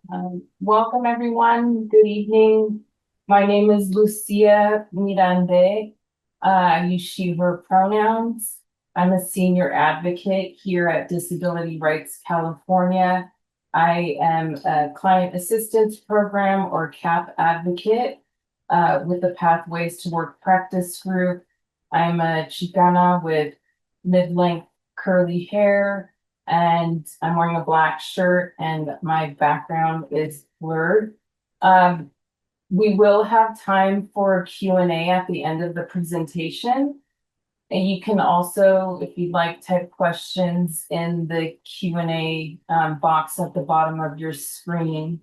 Welcome everyone. Good evening. My name is Lucia Mirande. I use she, her pronouns. I'm a senior advocate here at Disability Rights California. I am a client assistance program or CAP advocate with the Pathways to Work practice group. I'm a Chicana with mid-length curly hair, and I'm wearing a black shirt and my background is blurred. Um, we will have time for Q&A at the end of the presentation. And you can also, if you'd like, type questions in the Q&A box at the bottom of your screen.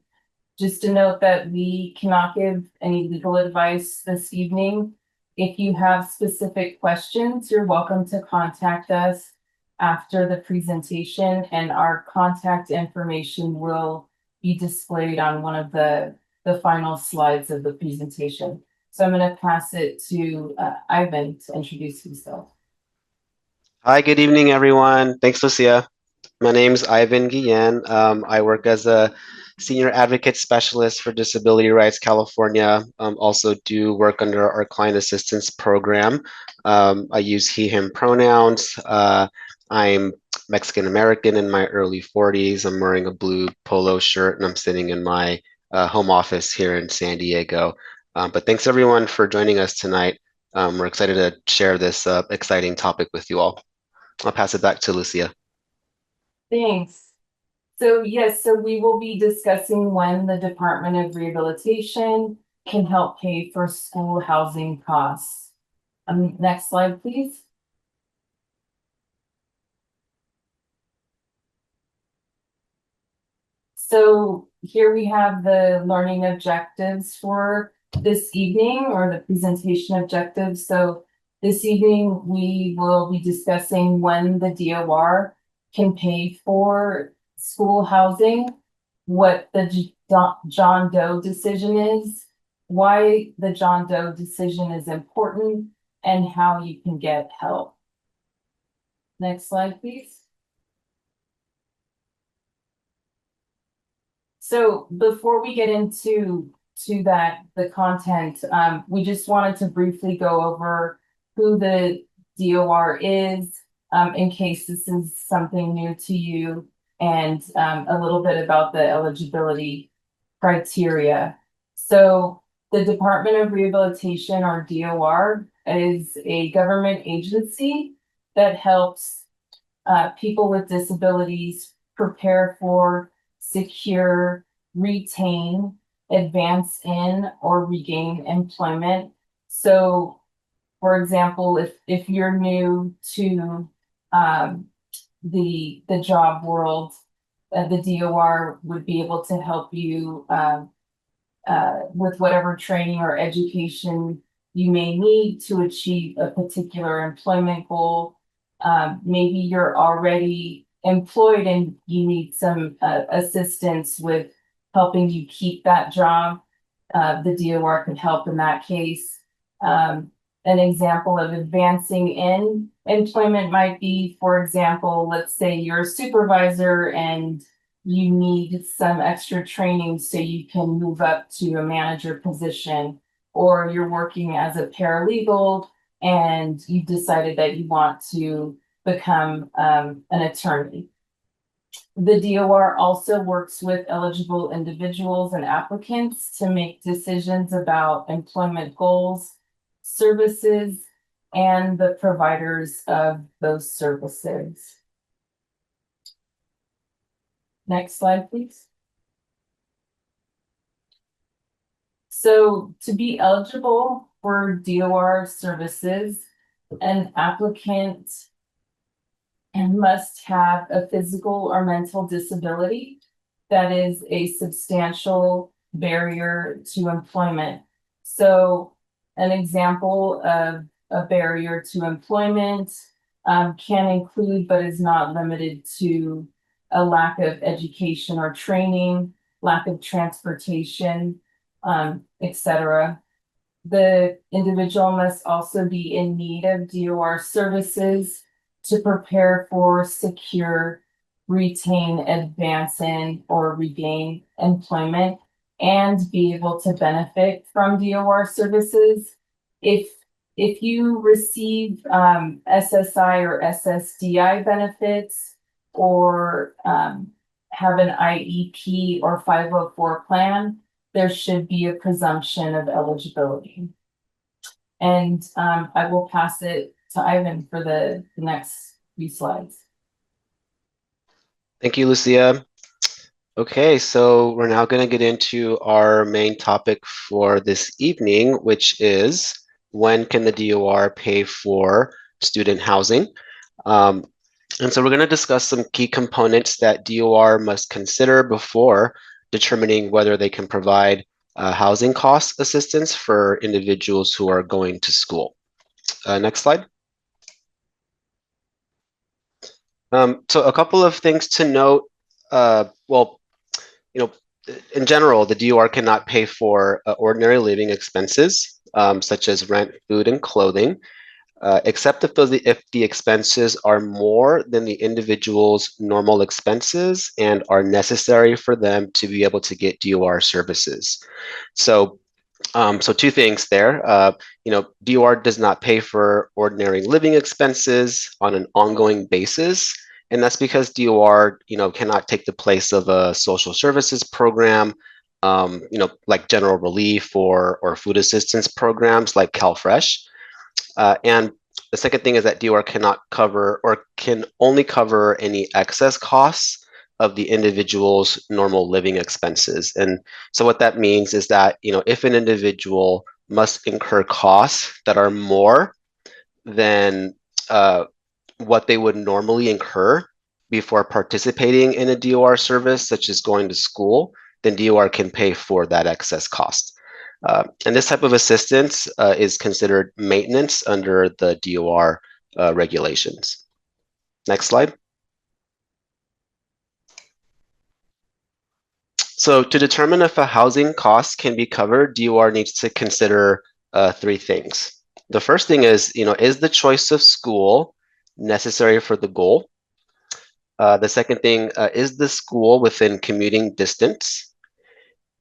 Just to note that we cannot give any legal advice this evening. If you have specific questions, you're welcome to contact us after the presentation, and our contact information will be displayed on one of the final slides of the presentation. So I'm going to pass it to Ivan to introduce himself. Hi, good evening, everyone. Thanks, Lucia. My name's Ivan Guillen. I work as a senior advocate specialist for Disability Rights California. Also do work under our client assistance program. I use he, him pronouns. I'm Mexican American in my early 40s. I'm wearing a blue polo shirt and I'm sitting in my home office here in San Diego. But thanks everyone for joining us tonight. We're excited to share this exciting topic with you all. I'll pass it back to Lucia. Thanks. So yes, so we will be discussing when the Department of Rehabilitation can help pay for school housing costs. Next slide, please. So here we have the learning objectives for this evening, or the presentation objectives. So this evening, we will be discussing when the DOR can pay for school housing, what the John Doe decision is, why the John Doe decision is important, and how you can get help. Next slide, please. So before we get into the content, we just wanted to briefly go over who the DOR is, in case this is something new to you, and a little bit about the eligibility criteria. So the Department of Rehabilitation, or DOR, is a government agency that helps people with disabilities prepare for, secure, retain, advance in, or regain employment. So, for example, if you're new to the job world, the DOR would be able to help you with whatever training or education you may need to achieve a particular employment goal. Maybe you're already employed and you need some assistance with helping you keep that job. The DOR could help in that case. An example of advancing in employment might be, for example, let's say you're a supervisor and you need some extra training so you can move up to a manager position, or you're working as a paralegal and you decided that you want to become an attorney. The DOR also works with eligible individuals and applicants to make decisions about employment goals, services, and the providers of those services. Next slide, please. So to be eligible for DOR services, an applicant must have a physical or mental disability that is a substantial barrier to employment. So an example of a barrier to employment can include, but is not limited to, a lack of education or training, lack of transportation, etc. The individual must also be in need of DOR services to prepare for, secure, retain, advance in, or regain employment and be able to benefit from DOR services. If you receive SSI or SSDI benefits or have an IEP or 504 plan, there should be a presumption of eligibility. And I will pass it to Ivan for the next few slides. Thank you, Lucia. Okay, so we're now going to get into our main topic for this evening, which is when can the DOR pay for student housing? And so we're going to discuss some key components that DOR must consider before determining whether they can provide housing cost assistance for individuals who are going to school. Next slide. So a couple of things to note. Well, in general, the DOR cannot pay for ordinary living expenses, such as rent, food, and clothing, except if the expenses are more than the individual's normal expenses and are necessary for them to be able to get DOR services. So two things there. DOR does not pay for ordinary living expenses on an ongoing basis. And that's because DOR, cannot take the place of a social services program, like general relief or food assistance programs like CalFresh. And the second thing is that DOR cannot cover or can only cover any excess costs of the individual's normal living expenses. And so what that means is that, if an individual must incur costs that are more than what they would normally incur before participating in a DOR service, such as going to school, then DOR can pay for that excess cost. And this type of assistance is considered maintenance under the DOR regulations. Next slide. So to determine if a housing cost can be covered, DOR needs to consider three things. The first thing is the choice of school necessary for the goal? The second thing, is the school within commuting distance?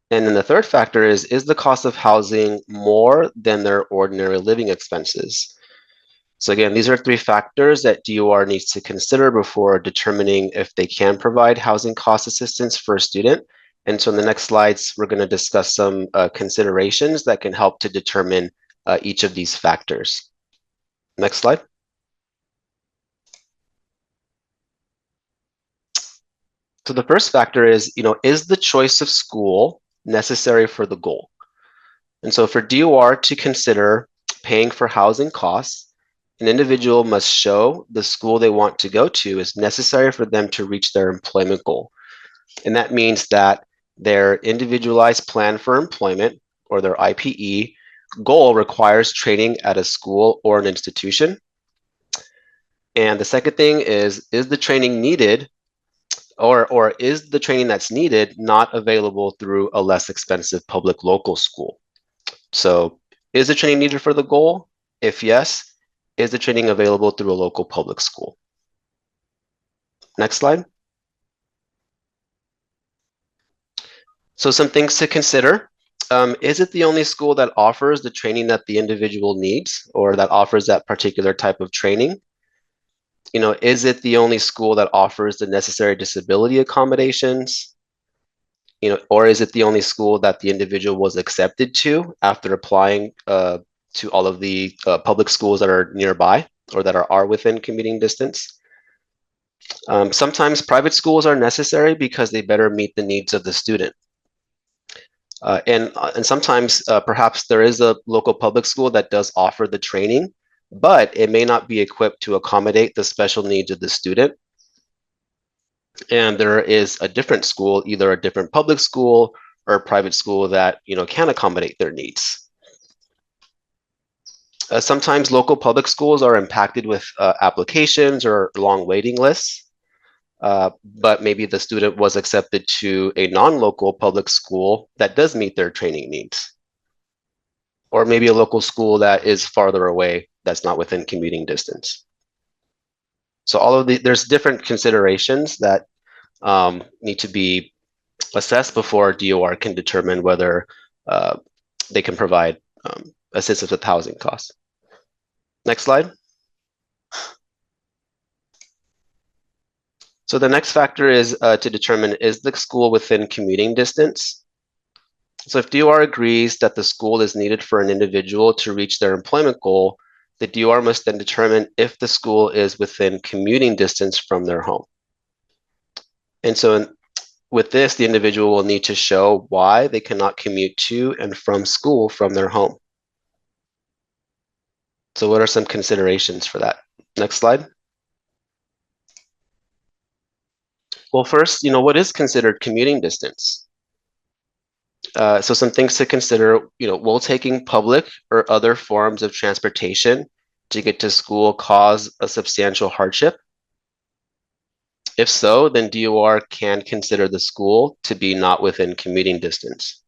And then the third factor is the cost of housing more than their ordinary living expenses? So again, these are three factors that DOR needs to consider before determining if they can provide housing cost assistance for a student. And so in the next slides, we're going to discuss some considerations that can help to determine each of these factors. Next slide. So the first factor is the choice of school necessary for the goal? And so for DOR to consider paying for housing costs, an individual must show the school they want to go to is necessary for them to reach their employment goal. And that means that their individualized plan for employment, or their IPE, goal requires training at a school or an institution. And the second thing is the training needed, or is the training that's needed not available through a less expensive public local school? So is the training needed for the goal? If yes, is the training available through a local public school? Next slide. So some things to consider. Is it the only school that offers the training that the individual needs, or that offers that particular type of training? Is it the only school that offers the necessary disability accommodations? Or is it the only school that the individual was accepted to after applying to all of the public schools that are nearby or that are within commuting distance? Sometimes private schools are necessary because they better meet the needs of the student. And sometimes perhaps there is a local public school that does offer the training, but it may not be equipped to accommodate the special needs of the student. And there is a different school, either a different public school or a private school that can accommodate their needs. Sometimes local public schools are impacted with applications or long waiting lists. But maybe the student was accepted to a non-local public school that does meet their training needs. Or maybe a local school that is farther away, that's not within commuting distance. So there's different considerations that need to be assessed before DOR can determine whether they can provide assistance with housing costs. Next slide. So the next factor is to determine, is the school within commuting distance? So if DOR agrees that the school is needed for an individual to reach their employment goal, the DOR must then determine if the school is within commuting distance from their home. And so with this, the individual will need to show why they cannot commute to and from school from their home. So what are some considerations for that? Next slide. Well, first, what is considered commuting distance? So some things to consider, will taking public or other forms of transportation to get to school cause a substantial hardship? If so, then DOR can consider the school to be not within commuting distance.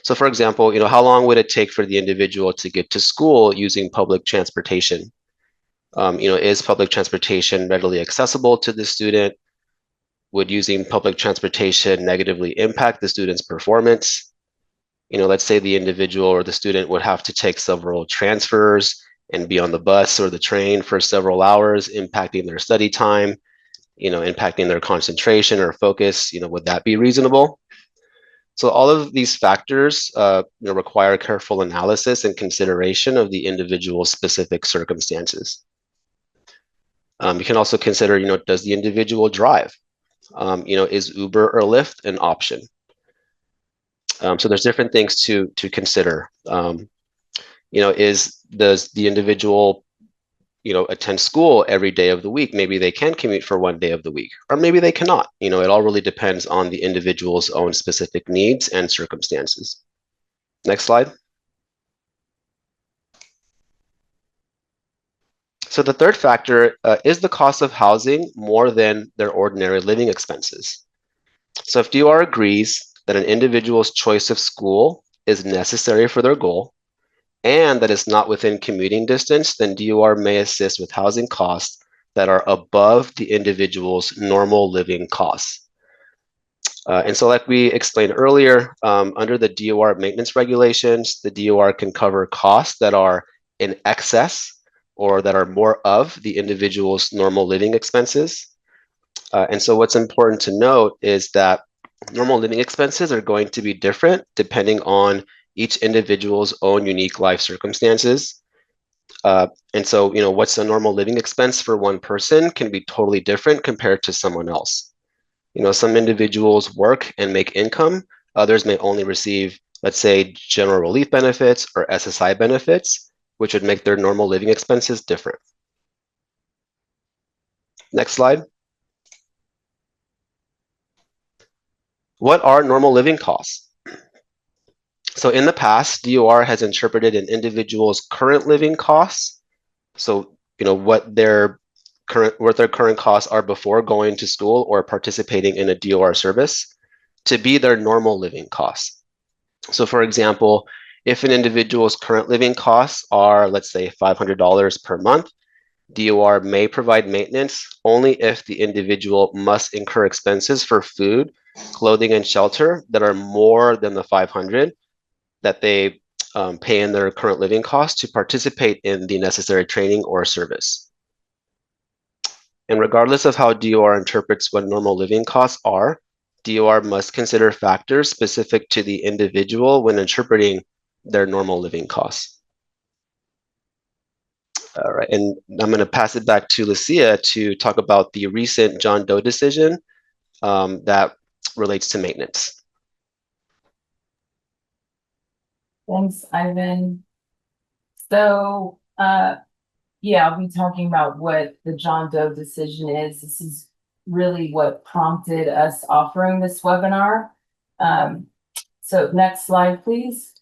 So for example, how long would it take for the individual to get to school using public transportation? Is public transportation readily accessible to the student? Would using public transportation negatively impact the student's performance? Let's say the individual or the student would have to take several transfers and be on the bus or the train for several hours, impacting their study time, impacting their concentration or focus. Would that be reasonable? So all of these factors require careful analysis and consideration of the individual's specific circumstances. You can also consider, does the individual drive? Is Uber or Lyft an option? So there's different things to consider. Does the individual, attend school every day of the week? Maybe they can commute for one day of the week, or maybe they cannot. It all really depends on the individual's own specific needs and circumstances. Next slide. So the third factor is the cost of housing more than their ordinary living expenses. So if DOR agrees that an individual's choice of school is necessary for their goal and that it's not within commuting distance, then DOR may assist with housing costs that are above the individual's normal living costs. And so like we explained earlier, under the DOR maintenance regulations, the DOR can cover costs that are in excess or that are more of the individual's normal living expenses. And so what's important to note is that normal living expenses are going to be different depending on each individual's own unique life circumstances. And so, what's a normal living expense for one person can be totally different compared to someone else. Some individuals work and make income. Others may only receive, let's say, general relief benefits or SSI benefits, which would make their normal living expenses different. Next slide. What are normal living costs? So in the past, DOR has interpreted an individual's current living costs. So, what their current costs are before going to school or participating in a DOR service to be their normal living costs. So for example, if an individual's current living costs are, let's say, $500 per month, DOR may provide maintenance only if the individual must incur expenses for food, clothing, and shelter that are more than the $500 that they pay in their current living costs to participate in the necessary training or service. And regardless of how DOR interprets what normal living costs are, DOR must consider factors specific to the individual when interpreting their normal living costs. All right, and I'm going to pass it back to Lucia to talk about the recent John Doe decision that relates to maintenance. Thanks, Ivan. So, yeah, I'll be talking about what the John Doe decision is. This is really what prompted us offering this webinar. So next slide, please.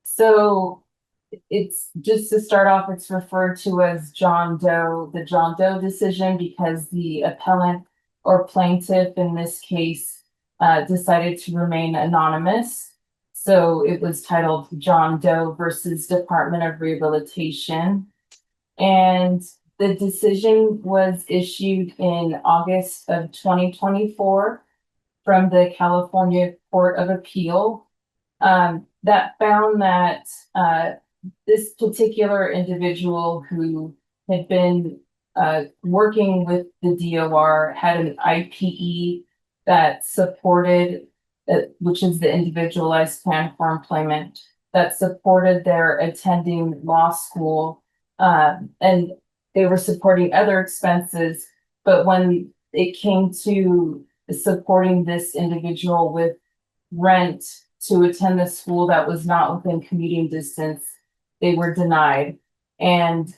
So it's just to start off, it's referred to as John Doe, the John Doe decision, because the appellant or plaintiff in this case decided to remain anonymous. So it was titled John Doe versus Department of Rehabilitation. And the decision was issued in August of 2024 from the California Court of Appeal, that found that, this particular individual who had been, working with the DOR had an IPE that supported, which is the individualized plan for employment, that supported their attending law school. And they were supporting other expenses, but when it came to supporting this individual with rent to attend the school that was not within commuting distance, they were denied. And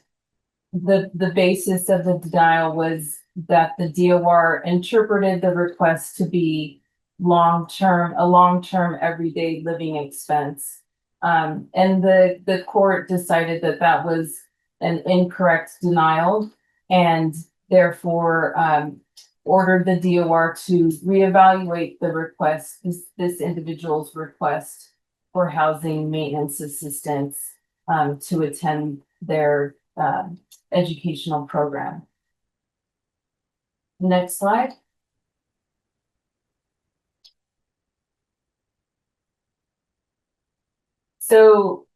the basis of the denial was that the DOR interpreted the request to be a long-term everyday living expense. And the court decided that that was an incorrect denial, and therefore ordered the DOR to reevaluate the request, this individual's request for housing maintenance assistance to attend their educational program. Next slide. So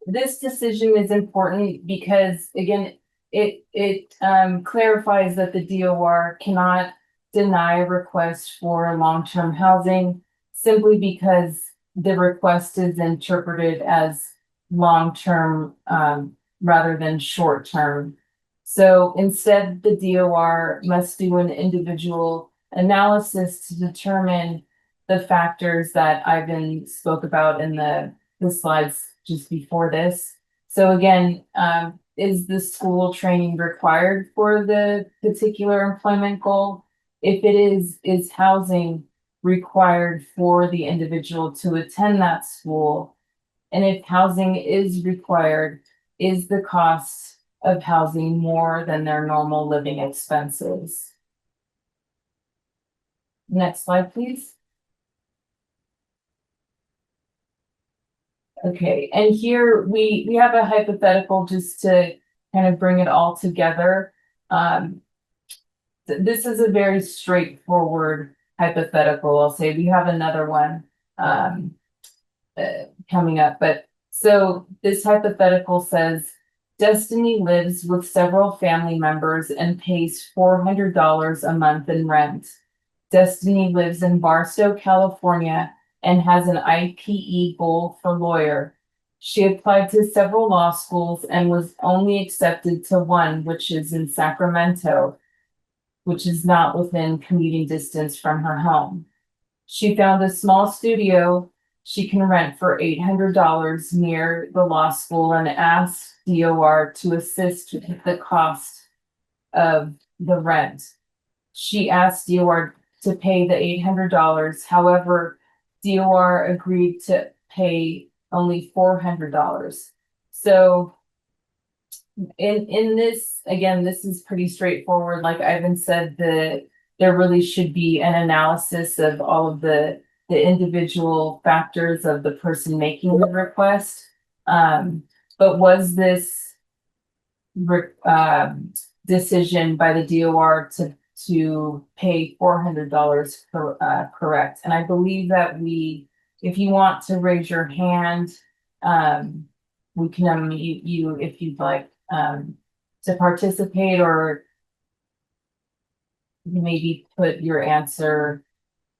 this decision is important because, again, it clarifies that the DOR cannot deny a request for long-term housing simply because the request is interpreted as long-term rather than short-term. So instead, the DOR must do an individual analysis to determine the factors that Ivan spoke about in the slides just before this. So again, is the school training required for the particular employment goal? If it is housing required for the individual to attend that school? And if housing is required, is the cost of housing more than their normal living expenses? Next slide, please. Okay, and here we have a hypothetical just to kind of bring it all together. This is a very straightforward hypothetical. I'll say we have another one coming up, but so this hypothetical says Destiny lives with several family members and pays $400 a month in rent. Destiny lives in Barstow, California, and has an IPE goal for lawyer. She applied to several law schools and was only accepted to one, which is in Sacramento, which is not within commuting distance from her home. She found a small studio she can rent for $800 near the law school and asked DOR to assist with the cost of the rent. She asked DOR to pay the $800. However, DOR agreed to pay only $400. So in this, again, this is pretty straightforward. Like Ivan said, there really should be an analysis of all of the individual factors of the person making the request. But was this decision by the DOR to pay $400 correct? And I believe that if you want to raise your hand, we can unmute you if you'd like to participate, or maybe put your answer.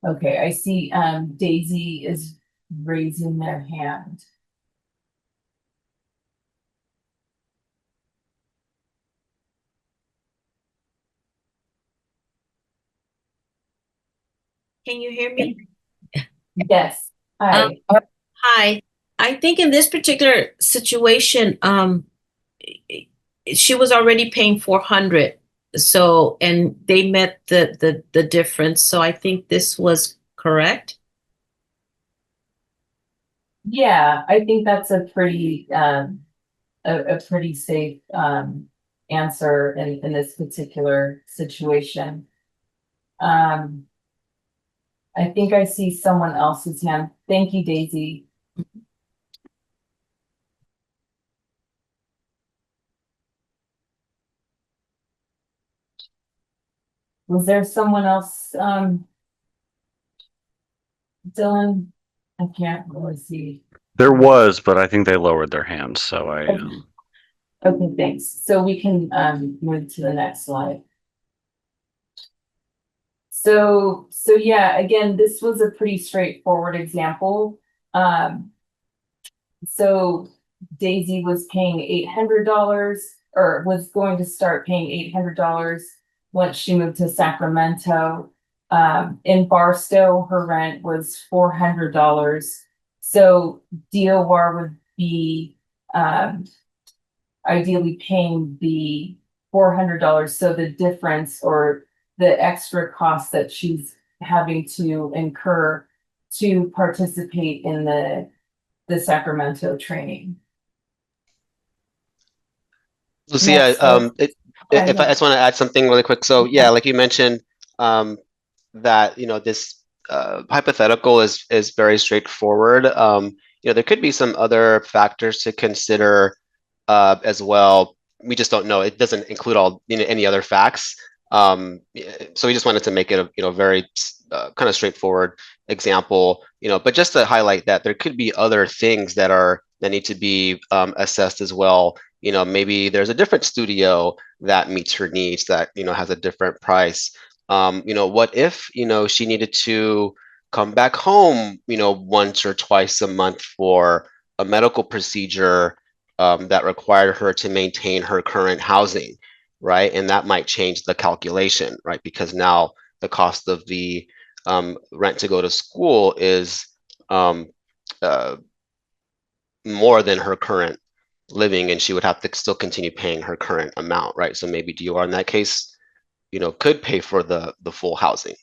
Okay, I see Daisy is raising their hand. Can you hear me? Yes. Hi. Hi. I think in this particular situation, she was already paying 400. So, and they met the difference. So I think this was correct. Yeah, I think that's a pretty a pretty safe answer in this particular situation. I think I see someone else's hand. Thank you, Daisy. Was there someone else, Dylan? I can't really see. There was, but I think they lowered their hands, so I. Okay, thanks. So we can, move to the next slide. So yeah, again, this was a pretty straightforward example. So Daisy was paying $800 or was going to start paying $800 once she moved to Sacramento. In Barstow, her rent was $400. So DOR would be ideally paying the $400. So the difference or the extra cost that she's having to incur to participate in the Sacramento training. Lucia, Next slide. if I just want to add something really quick. So yeah, like you mentioned, that this hypothetical is very straightforward. There could be some other factors to consider as well. We just don't know. It doesn't include all any other facts. So we just wanted to make it a very kind of straightforward example. But just to highlight that there could be other things that need to be assessed as well. Maybe there's a different studio that meets her needs that has a different price. What if she needed to come back home once or twice a month for a medical procedure that required her to maintain her current housing, right? And that might change the calculation, right? Because now the cost of the rent to go to school is more than her current living, and she would have to still continue paying her current amount, right? So maybe DOR in that case, could pay for the full housing.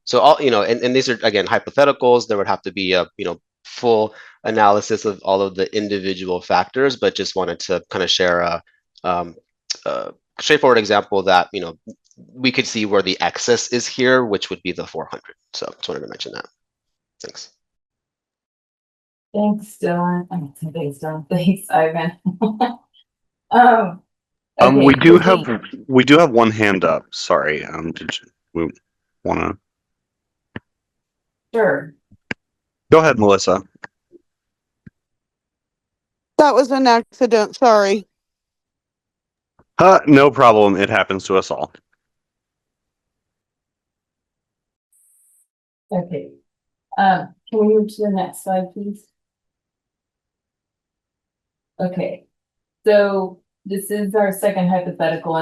So all, and these are again hypotheticals. There would have to be a, full analysis of all of the individual factors, but just wanted to kind of share a straightforward example that, we could see where the excess is here, which would be the 400. So just wanted to mention that. Thanks. Thanks, Dylan. Thanks, Dylan. Thanks, Ivan. We okay, do have one hand up. Sorry. We wanna sure. go ahead, Melissa. That was an accident, sorry. No problem. It happens to us all. Okay. Can we move to the next slide, please? Okay. So this is our second hypothetical,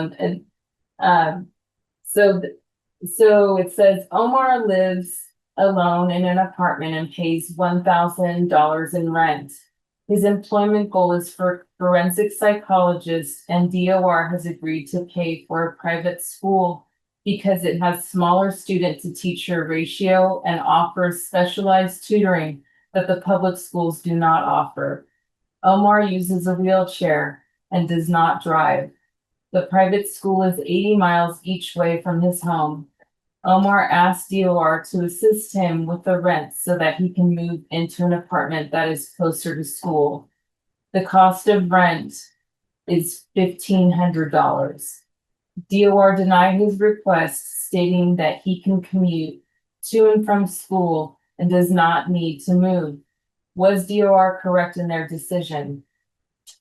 so it says Omar lives alone in an apartment and pays $1,000 in rent. His employment goal is for forensic psychologist, and DOR has agreed to pay for a private school because it has smaller student to teacher ratio and offers specialized tutoring that the public schools do not offer. Omar uses a wheelchair and does not drive. The private school is 80 miles each way from his home. Omar asked DOR to assist him with the rent so that he can move into an apartment that is closer to school. The cost of rent is $1,500. DOR denied his request, stating that he can commute to and from school and does not need to move. Was DOR correct in their decision?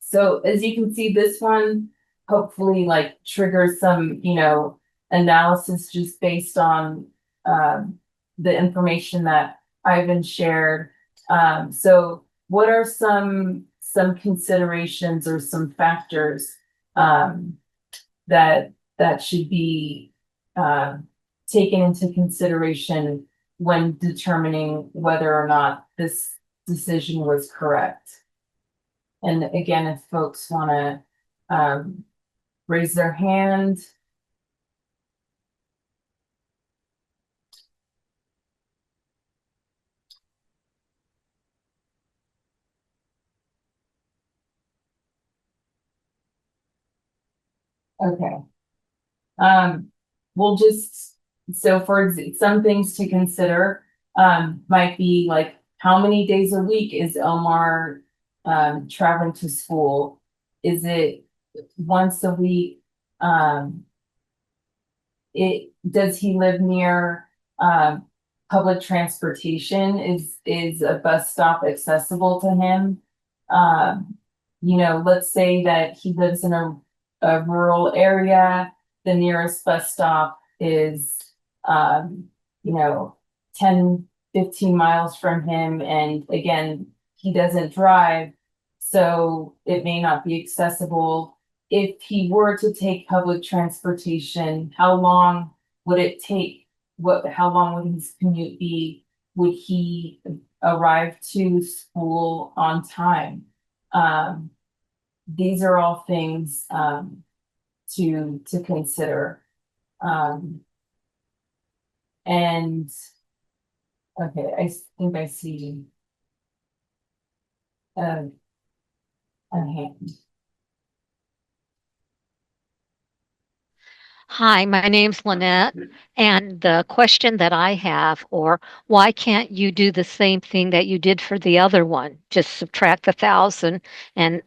So as you can see, this one hopefully triggers some, analysis just based on the information that Ivan shared. So what are some considerations or some factors that should be taken into consideration when determining whether or not this decision was correct? And again, if folks want to raise their hand. Okay. We'll just, so for some things to consider, might be like, how many days a week is Omar traveling to school? Is it once a week? does he live near, public transportation? Is a bus stop accessible to him? Let's say that he lives in a rural area, the nearest bus stop is, um, you know, 10, 15 miles from him. And again, he doesn't drive, so it may not be accessible. If he were to take public transportation, how long would it take? How long would his commute be? Would he arrive to school on time? These are all things, to consider. And, okay, I think I see, a hand. Hi, my name's Lynette, and the question that I have, or why can't you do the same thing that you did for the other one? Just subtract the 1,000 and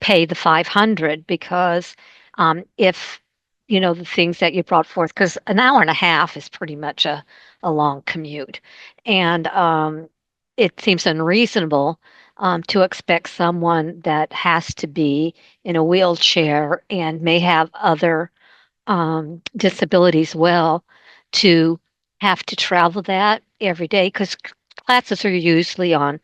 pay the 500, because if the things that you brought forth, because an hour and a half is pretty much a long commute, and it seems unreasonable to expect someone that has to be in a wheelchair and may have other disabilities well to have to travel that every day, because classes are usually on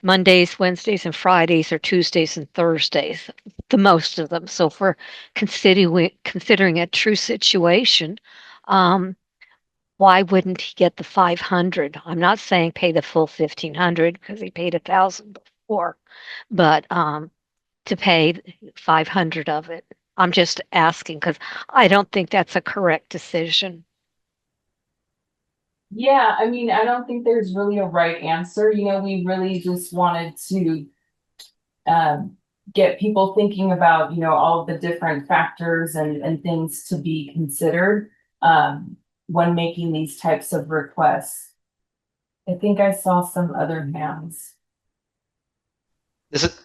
Mondays, Wednesdays, and Fridays, or Tuesdays and Thursdays, the most of them. So if we're considering a true situation, um, why wouldn't he get the 500? I'm not saying pay the full 1,500 because he paid 1,000 before, but to pay 500 of it. I'm just asking because I don't think that's a correct decision. Yeah, I mean, I don't think there's really a right answer. We really just wanted to, get people thinking about, all of the different factors and things to be considered, when making these types of requests. I think I saw some other hands. This is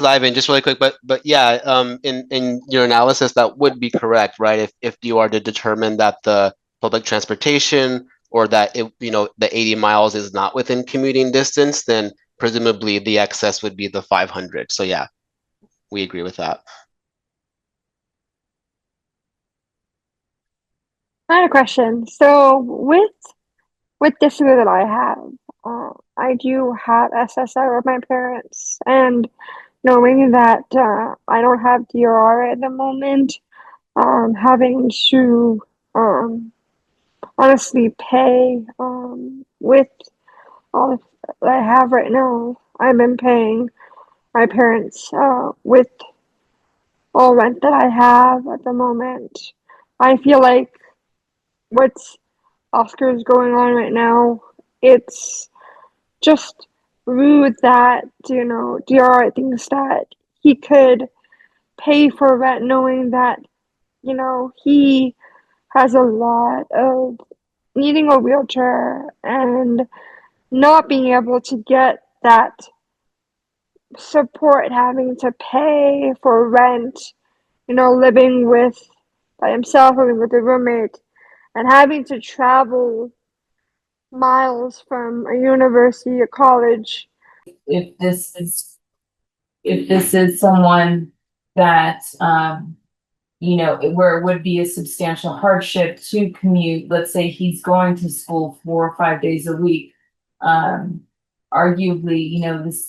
Ivan, just really quick, but yeah, in your analysis, that would be correct, right? If you are to determine that the public transportation or that the 80 miles is not within commuting distance, then presumably the excess would be the 500. So yeah, we agree with that. I had a question. So with this year that I have, I do have SSI with my parents, and knowing that I don't have DOR at the moment, having to honestly pay with all that I have right now, I've been paying my parents with all rent that I have at the moment. I feel like what's Oscars going on right now, it's just rude that, DRR thinks that he could pay for rent knowing that, he has a lot of needing a wheelchair and not being able to get that support, having to pay for rent, living by himself, living with a roommate, and having to travel miles from a university or college. If this is someone that, where it would be a substantial hardship to commute, let's say he's going to school 4 or 5 days a week, arguably,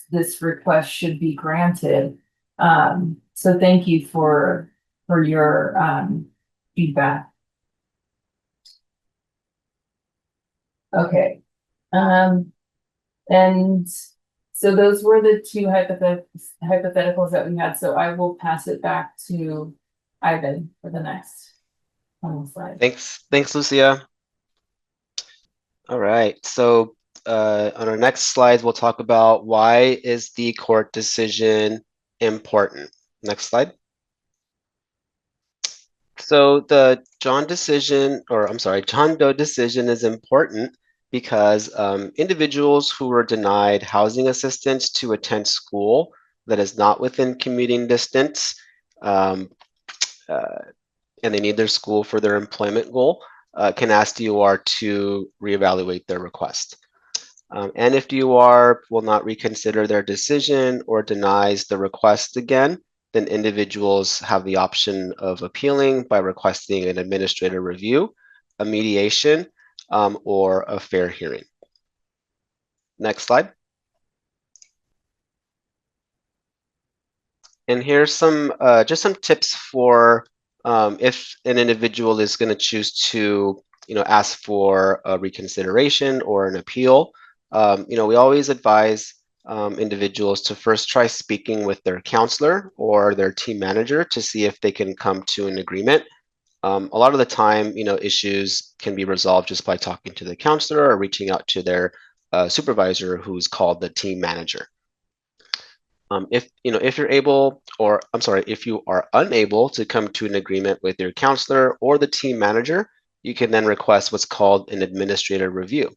this request should be granted. So thank you for your, feedback. Okay. And so those were the two hypotheticals that we had. So I will pass it back to Ivan for the next slide. Thanks, Lucia. All right, so on our next slides, we'll talk about why is the court decision important. Next slide. So the John Doe decision is important because individuals who were denied housing assistance to attend school that is not within commuting distance, and they need their school for their employment goal, can ask DOR to reevaluate their request. And if DOR will not reconsider their decision or denies the request again, then individuals have the option of appealing by requesting an administrative review, a mediation, or a fair hearing. Next slide. And here's some just some tips for if an individual is going to choose to ask for a reconsideration or an appeal. We always advise individuals to first try speaking with their counselor or their team manager to see if they can come to an agreement. A lot of the time, issues can be resolved just by talking to the counselor or reaching out to their supervisor, who's called the team manager. If you're able, or I'm sorry, if you are unable to come to an agreement with your counselor or the team manager, you can then request what's called an administrative review.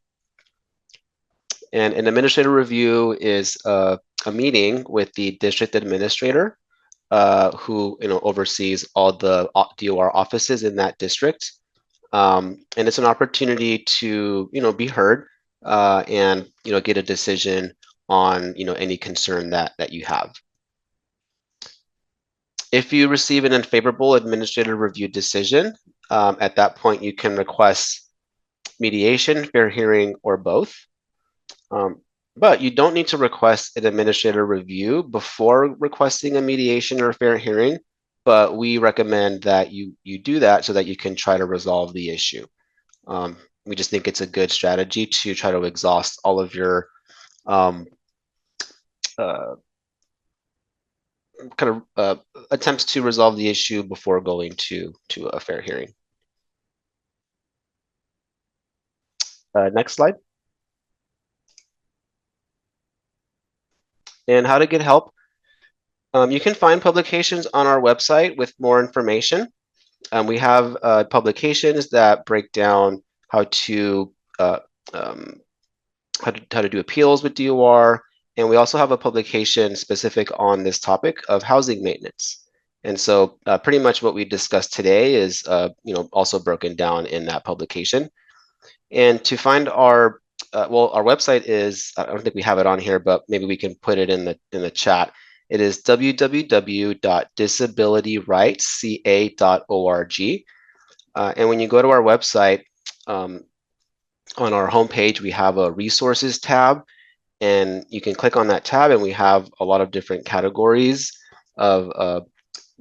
And an administrative review is a meeting with the district administrator, who oversees all the DOR offices in that district. And it's an opportunity to be heard and get a decision on any concern that you have. If you receive an unfavorable administrative review decision, at that point you can request mediation, fair hearing, or both. But you don't need to request an administrative review before requesting a mediation or fair hearing, but we recommend that you do that so that you can try to resolve the issue. We just think it's a good strategy to try to exhaust all of your attempts to resolve the issue before going to a fair hearing. Next slide. And how to get help. You can find publications on our website with more information. We have publications that break down how to do appeals with DOR, and we also have a publication specific on this topic of housing maintenance. And so pretty much what we discussed today is also broken down in that publication. And to find our our website is, I don't think we have it on here, but maybe we can put it in the chat. It is www.disabilityrightsca.org. And when you go to our website, on our homepage, we have a resources tab, and you can click on that tab, and we have a lot of different categories of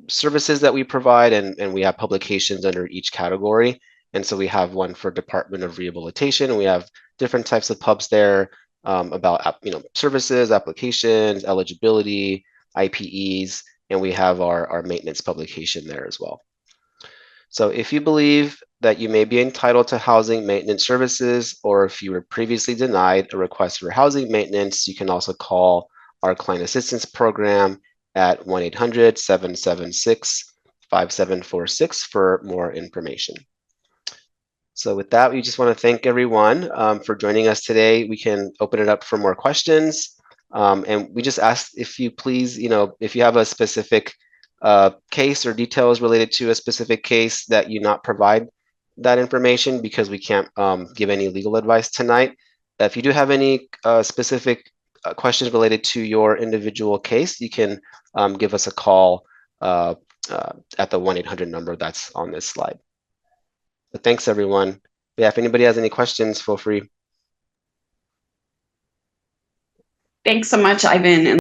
services that we provide, and we have publications under each category. And so we have one for Department of Rehabilitation, and we have different types of pubs there about services, applications, eligibility, IPEs, and we have our maintenance publication there as well. So if you believe that you may be entitled to housing maintenance services, or if you were previously denied a request for housing maintenance, you can also call our client assistance program at 1-800-776-5746 for more information. So with that, we just want to thank everyone for joining us today. We can open it up for more questions. And we just ask if you please, if you have a specific case or details related to a specific case, that you not provide that information, because we can't give any legal advice tonight. If you do have any specific questions related to your individual case, you can give us a call at the 1-800 number that's on this slide. But thanks, everyone. Yeah, if anybody has any questions, feel free. Thanks so much, Ivan.